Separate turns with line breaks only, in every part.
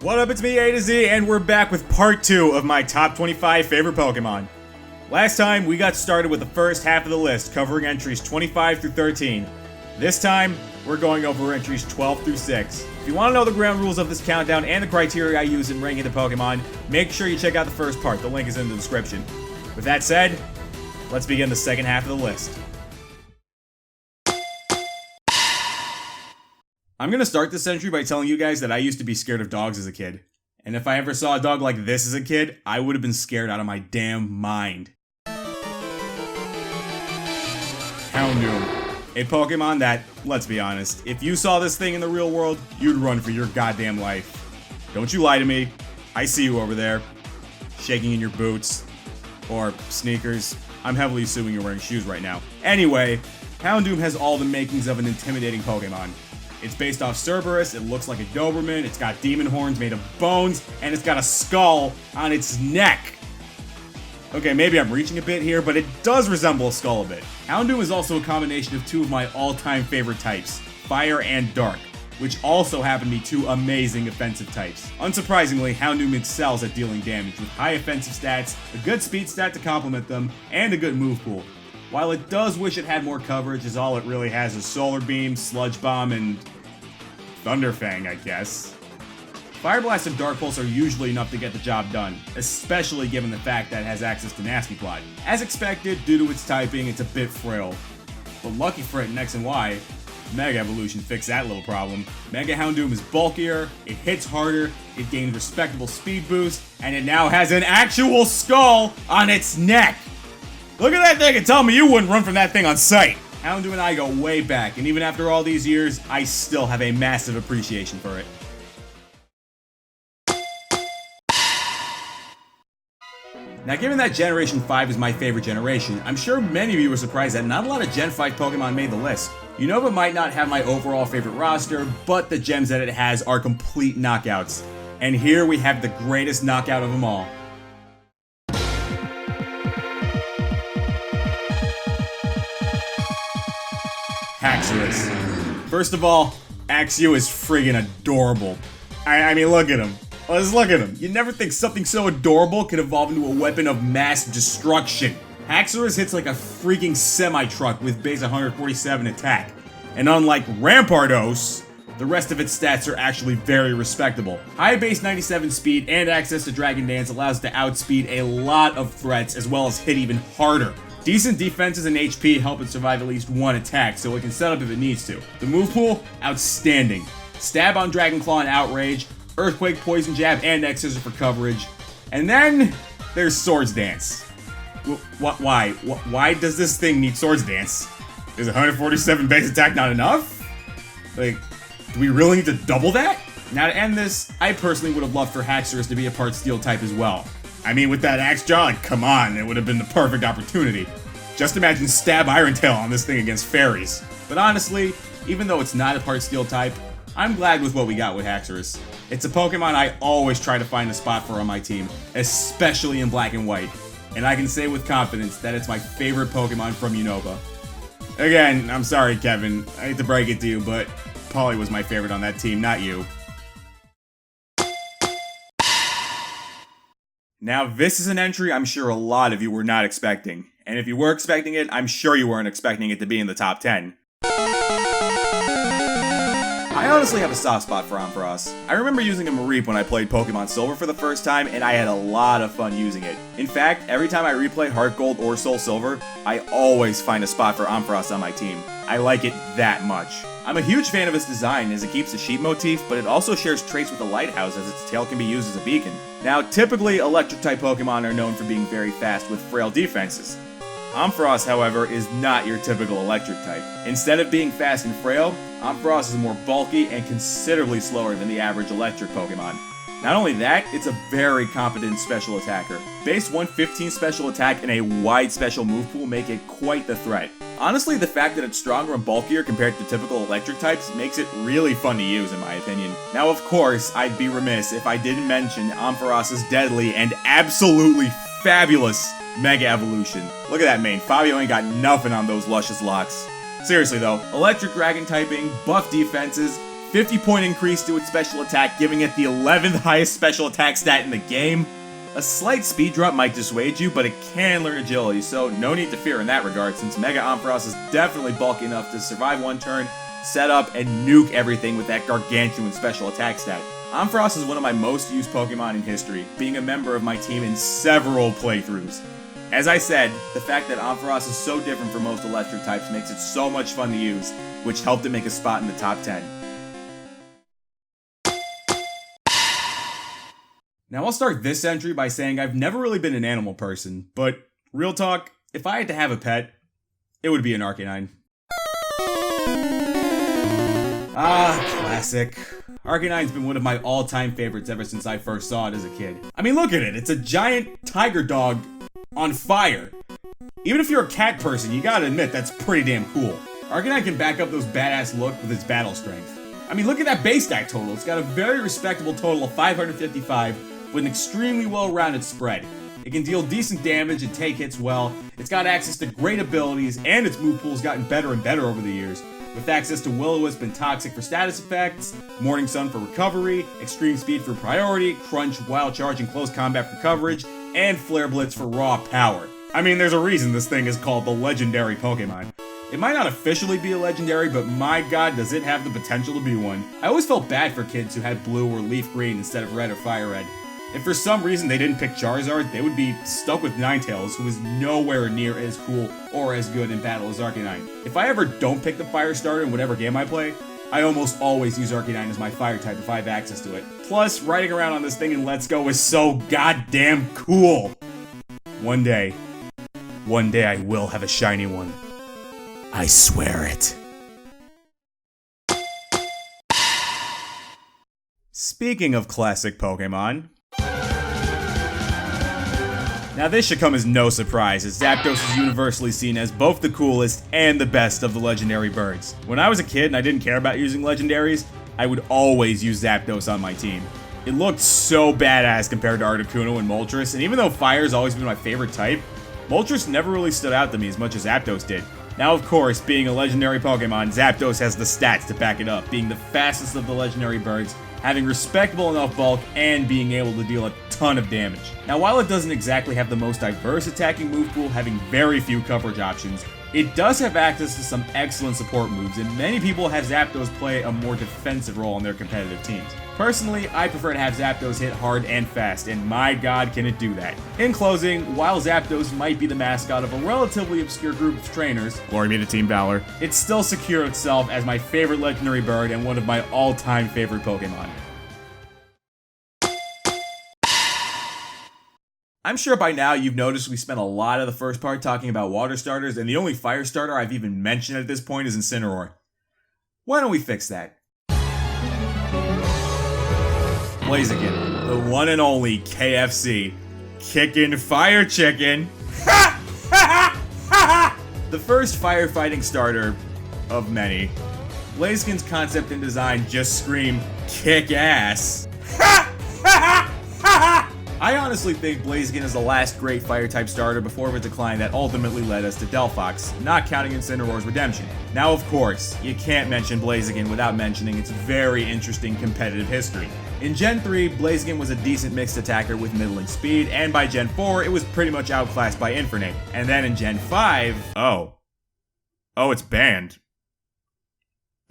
What up, it's me, A2Z, and we're back with part 2 of my top 25 favorite Pokemon. Last time, we got started with the first half of the list, covering entries 25 through 13. This time, we're going over entries 12 through 6. If you want to know the ground rules of this countdown and the criteria I use in ranking the Pokemon, make sure you check out the first part, the link is in the description. With that said, let's begin the second half of the list. I'm gonna start this entry by telling you guys that I used to be scared of dogs as a kid. And if I ever saw a dog like this as a kid, I would have been scared out of my damn mind. Houndoom. A Pokemon that, let's be honest, if you saw this thing in the real world, you'd run for your goddamn life. Don't you lie to me. I see you over there, shaking in your boots. Or sneakers. I'm heavily assuming you're wearing shoes right now. Anyway, Houndoom has all the makings of an intimidating Pokemon. It's based off Cerberus, it looks like a Doberman, it's got demon horns made of bones, and it's got a skull on its neck. Okay, maybe I'm reaching a bit here, but it does resemble a skull a bit. Houndoom is also a combination of two of my all-time favorite types, Fire and Dark, which also happen to be two amazing offensive types. Unsurprisingly, Houndoom excels at dealing damage with high offensive stats, a good speed stat to complement them, and a good move pool. While it does wish it had more coverage, as all it really has is Solar Beam, Sludge Bomb, and Thunderfang, I guess. Fire Blast and Dark Pulse are usually enough to get the job done, especially given the fact that it has access to Nasty Plot. As expected, due to its typing, it's a bit frail. But lucky for it in X and Y, Mega Evolution fixed that little problem. Mega Houndoom is bulkier, it hits harder, it gains respectable speed boost, and it now has an actual skull on its neck! Look at that thing and tell me you wouldn't run from that thing on sight! Houndoom and I go way back, and even after all these years, I still have a massive appreciation for it. Now, given that Generation 5 is my favorite generation, I'm sure many of you were surprised that not a lot of Gen 5 Pokemon made the list. Unova might not have my overall favorite roster, but the gems that it has are complete knockouts. And here we have the greatest knockout of them all. Haxorus. First of all, Axew is friggin' adorable. I mean, look at him. Let's look at him. You'd never think something so adorable could evolve into a weapon of mass destruction. Haxorus hits like a freaking semi-truck with base 147 attack. And unlike Rampardos, the rest of its stats are actually very respectable. High base 97 speed and access to Dragon Dance allows it to outspeed a lot of threats as well as hit even harder. Decent defenses and HP help it survive at least one attack, so it can set up if it needs to. The move pool, outstanding. Stab on Dragon Claw and Outrage, Earthquake, Poison Jab, and X-Scissor for coverage. And then, there's Swords Dance. Why? Why does this thing need Swords Dance? Is 147 base attack not enough? Like, do we really need to double that? Now to end this, I personally would have loved for Haxorus to be a part Steel type as well. I mean, with that axe jaw, like, come on, it would have been the perfect opportunity. Just imagine Stab Iron Tail on this thing against fairies. But honestly, even though it's not a part Steel type, I'm glad with what we got with Haxorus. It's a Pokemon I always try to find a spot for on my team, especially in Black and White. And I can say with confidence that it's my favorite Pokemon from Unova. Again, I'm sorry, Kevin. I hate to break it to you, but Polly was my favorite on that team, not you. Now, this is an entry I'm sure a lot of you were not expecting. And if you were expecting it, I'm sure you weren't expecting it to be in the top 10. I honestly have a soft spot for Ampharos. I remember using a Mareep when I played Pokemon Silver for the first time, and I had a lot of fun using it. In fact, every time I replay Heart Gold or Soul Silver, I always find a spot for Ampharos on my team. I like it that much. I'm a huge fan of its design as it keeps the sheep motif, but it also shares traits with the lighthouse as its tail can be used as a beacon. Now, typically, electric-type Pokemon are known for being very fast with frail defenses. Ampharos, however, is not your typical electric type. Instead of being fast and frail, Ampharos is more bulky and considerably slower than the average electric Pokemon. Not only that, it's a very competent special attacker. Base 115 special attack and a wide special move pool make it quite the threat. Honestly, the fact that it's stronger and bulkier compared to typical electric types makes it really fun to use in my opinion. Now of course, I'd be remiss if I didn't mention Ampharos' deadly and absolutely fabulous Mega Evolution. Look at that mane, Fabio ain't got nothing on those luscious locks. Seriously though, electric dragon typing, buff defenses, 50-point increase to its special attack, giving it the 11th highest special attack stat in the game. A slight speed drop might dissuade you, but it can learn agility, so no need to fear in that regard, since Mega Ampharos is definitely bulky enough to survive one turn, set up, and nuke everything with that gargantuan special attack stat. Ampharos is one of my most used Pokemon in history, being a member of my team in several playthroughs. As I said, the fact that Ampharos is so different from most electric types makes it so much fun to use, which helped it make a spot in the top 10. Now I'll start this entry by saying I've never really been an animal person, but real talk, if I had to have a pet, it would be an Arcanine. Classic. Arcanine's been one of my all-time favorites ever since I first saw it as a kid. I mean, look at it, it's a giant tiger dog on fire. Even if you're a cat person, you gotta admit that's pretty damn cool. Arcanine can back up those badass look with its battle strength. I mean, look at that base stat total. It's got a very respectable total of 555 with an extremely well-rounded spread. It can deal decent damage and take hits well. It's got access to great abilities, and its move pool's gotten better and better over the years, with access to Will-O-Wisp and Toxic for status effects, Morning Sun for recovery, Extreme Speed for priority, Crunch, Wild Charge, and Close Combat for coverage, and Flare Blitz for raw power. I mean, there's a reason this thing is called the legendary Pokemon. It might not officially be a legendary, but my god, does it have the potential to be one. I always felt bad for kids who had blue or leaf green instead of red or fire red. If for some reason they didn't pick Charizard, they would be stuck with Ninetales, who is nowhere near as cool or as good in battle as Arcanine. If I ever don't pick the fire starter in whatever game I play, I almost always use Arcanine as my fire type if I have access to it. Plus, riding around on this thing in Let's Go is so goddamn cool! One day I will have a shiny one. I swear it. Speaking of classic Pokemon, now this should come as no surprise, as Zapdos is universally seen as both the coolest and the best of the legendary birds. When I was a kid and I didn't care about using legendaries, I would always use Zapdos on my team. It looked so badass compared to Articuno and Moltres, and even though fire's always been my favorite type, Moltres never really stood out to me as much as Zapdos did. Now of course, being a legendary Pokemon, Zapdos has the stats to back it up, being the fastest of the legendary birds, having respectable enough bulk, and being able to deal a ton of damage. Now while it doesn't exactly have the most diverse attacking move pool, having very few coverage options, it does have access to some excellent support moves, and many people have Zapdos play a more defensive role on their competitive teams. Personally, I prefer to have Zapdos hit hard and fast, and my god can it do that. In closing, while Zapdos might be the mascot of a relatively obscure group of trainers, glory be to Team Valor, it still secures itself as my favorite legendary bird and one of my all-time favorite Pokemon. I'm sure by now you've noticed we spent a lot of the first part talking about water starters, and the only fire starter I've even mentioned at this point is Incineroar. Why don't we fix that? Blaziken, the one and only KFC. Kickin' Fire Chicken. The first firefighting starter of many. Blaziken's concept and design just scream kick ass. I honestly think Blaziken is the last great fire-type starter before a decline that ultimately led us to Delphox, not counting Incineroar's redemption. Now of course, you can't mention Blaziken without mentioning its very interesting competitive history. In Gen 3, Blaziken was a decent mixed attacker with middling speed, and by Gen 4, it was pretty much outclassed by Infernape. And then in Gen 5, oh, it's banned.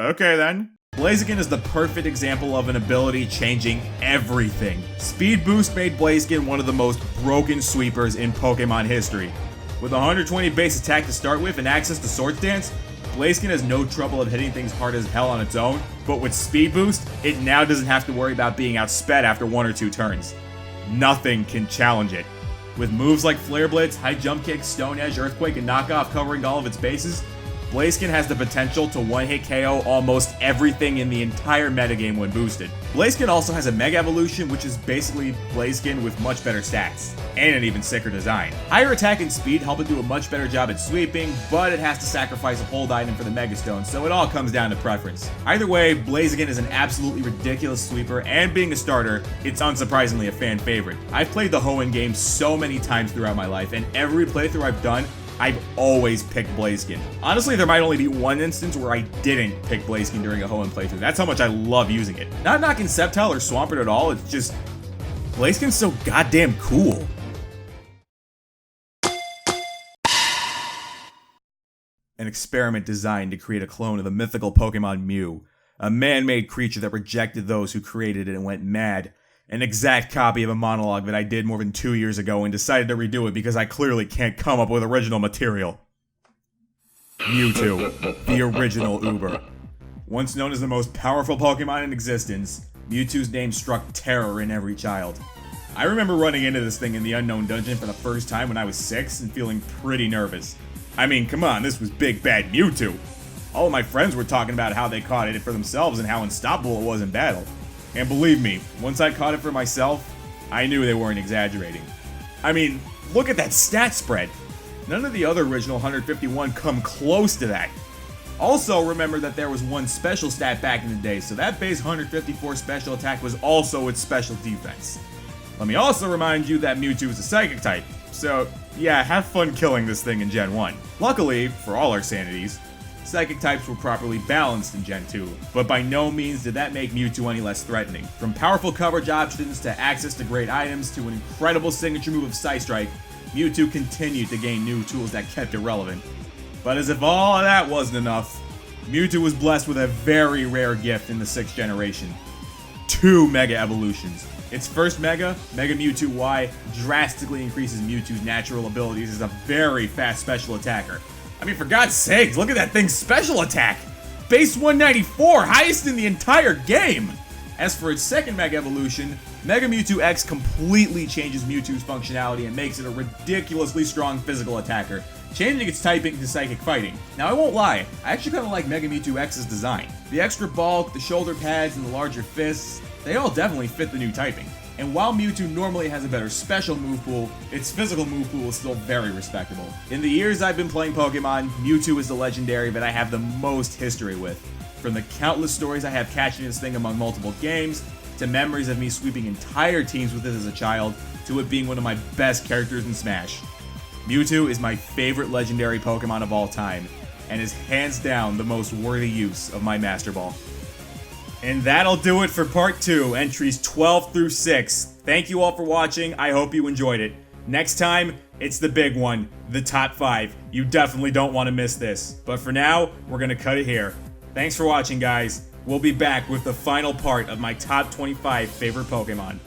Okay then. Blaziken is the perfect example of an ability changing everything. Speed Boost made Blaziken one of the most broken sweepers in Pokemon history. With 120 base attack to start with and access to Swords Dance, Blaziken has no trouble at hitting things hard as hell on its own, but with Speed Boost, it now doesn't have to worry about being outsped after 1 or 2 turns. Nothing can challenge it. With moves like Flare Blitz, High Jump Kick, Stone Edge, Earthquake, and Knockoff covering all of its bases, Blaziken has the potential to one-hit KO almost everything in the entire metagame when boosted. Blaziken also has a Mega Evolution, which is basically Blaziken with much better stats, and an even sicker design. Higher attack and speed help it do a much better job at sweeping, but it has to sacrifice a hold item for the Mega Stone, so it all comes down to preference. Either way, Blaziken is an absolutely ridiculous sweeper, and being a starter, it's unsurprisingly a fan favorite. I've played the Hoenn game so many times throughout my life, and every playthrough I've done, I've always picked Blaziken. Honestly, there might only be one instance where I didn't pick Blaziken during a Hoenn playthrough. That's how much I love using it. Not knocking Sceptile or Swampert at all, it's just Blaziken's so goddamn cool. An experiment designed to create a clone of the mythical Pokemon Mew, a man-made creature that rejected those who created it and went mad. An exact copy of a monologue that I did more than 2 years ago and decided to redo it because I clearly can't come up with original material. Mewtwo, the original Uber. Once known as the most powerful Pokemon in existence, Mewtwo's name struck terror in every child. I remember running into this thing in the Unknown Dungeon for the first time when I was 6 and feeling pretty nervous. I mean, come on, this was big bad Mewtwo. All of my friends were talking about how they caught it for themselves and how unstoppable it was in battle. And believe me, once I caught it for myself, I knew they weren't exaggerating. I mean, look at that stat spread. None of the other original 151 come close to that. Also, remember that there was one special stat back in the day, so that base 154 special attack was also its special defense. Let me also remind you that Mewtwo is a Psychic type, so yeah, have fun killing this thing in Gen 1. Luckily, for all our sanities, Psychic types were properly balanced in Gen 2, but by no means did that make Mewtwo any less threatening. From powerful coverage options to access to great items to an incredible signature move of Psystrike, Mewtwo continued to gain new tools that kept it relevant. But as if all of that wasn't enough, Mewtwo was blessed with a very rare gift in the 6th generation. 2 Mega Evolutions. Its first Mega, Mega Mewtwo Y, drastically increases Mewtwo's natural abilities as a very fast special attacker. I mean, for God's sakes, look at that thing's special attack! Base 194, highest in the entire game! As for its second Mega Evolution, Mega Mewtwo X completely changes Mewtwo's functionality and makes it a ridiculously strong physical attacker, changing its typing to Psychic Fighting. Now, I won't lie, I actually kind of like Mega Mewtwo X's design. The extra bulk, the shoulder pads, and the larger fists, they all definitely fit the new typing. And while Mewtwo normally has a better special move pool, its physical move pool is still very respectable. In the years I've been playing Pokemon, Mewtwo is the legendary that I have the most history with. From the countless stories I have catching this thing among multiple games, to memories of me sweeping entire teams with it as a child, to it being one of my best characters in Smash. Mewtwo is my favorite legendary Pokemon of all time, and is hands down the most worthy use of my Master Ball. And that'll do it for part 2, entries 12 through 6. Thank you all for watching, I hope you enjoyed it. Next time, it's the big one, the top 5. You definitely don't want to miss this. But for now, we're gonna cut it here. Thanks for watching, guys. We'll be back with the final part of my top 25 favorite Pokemon.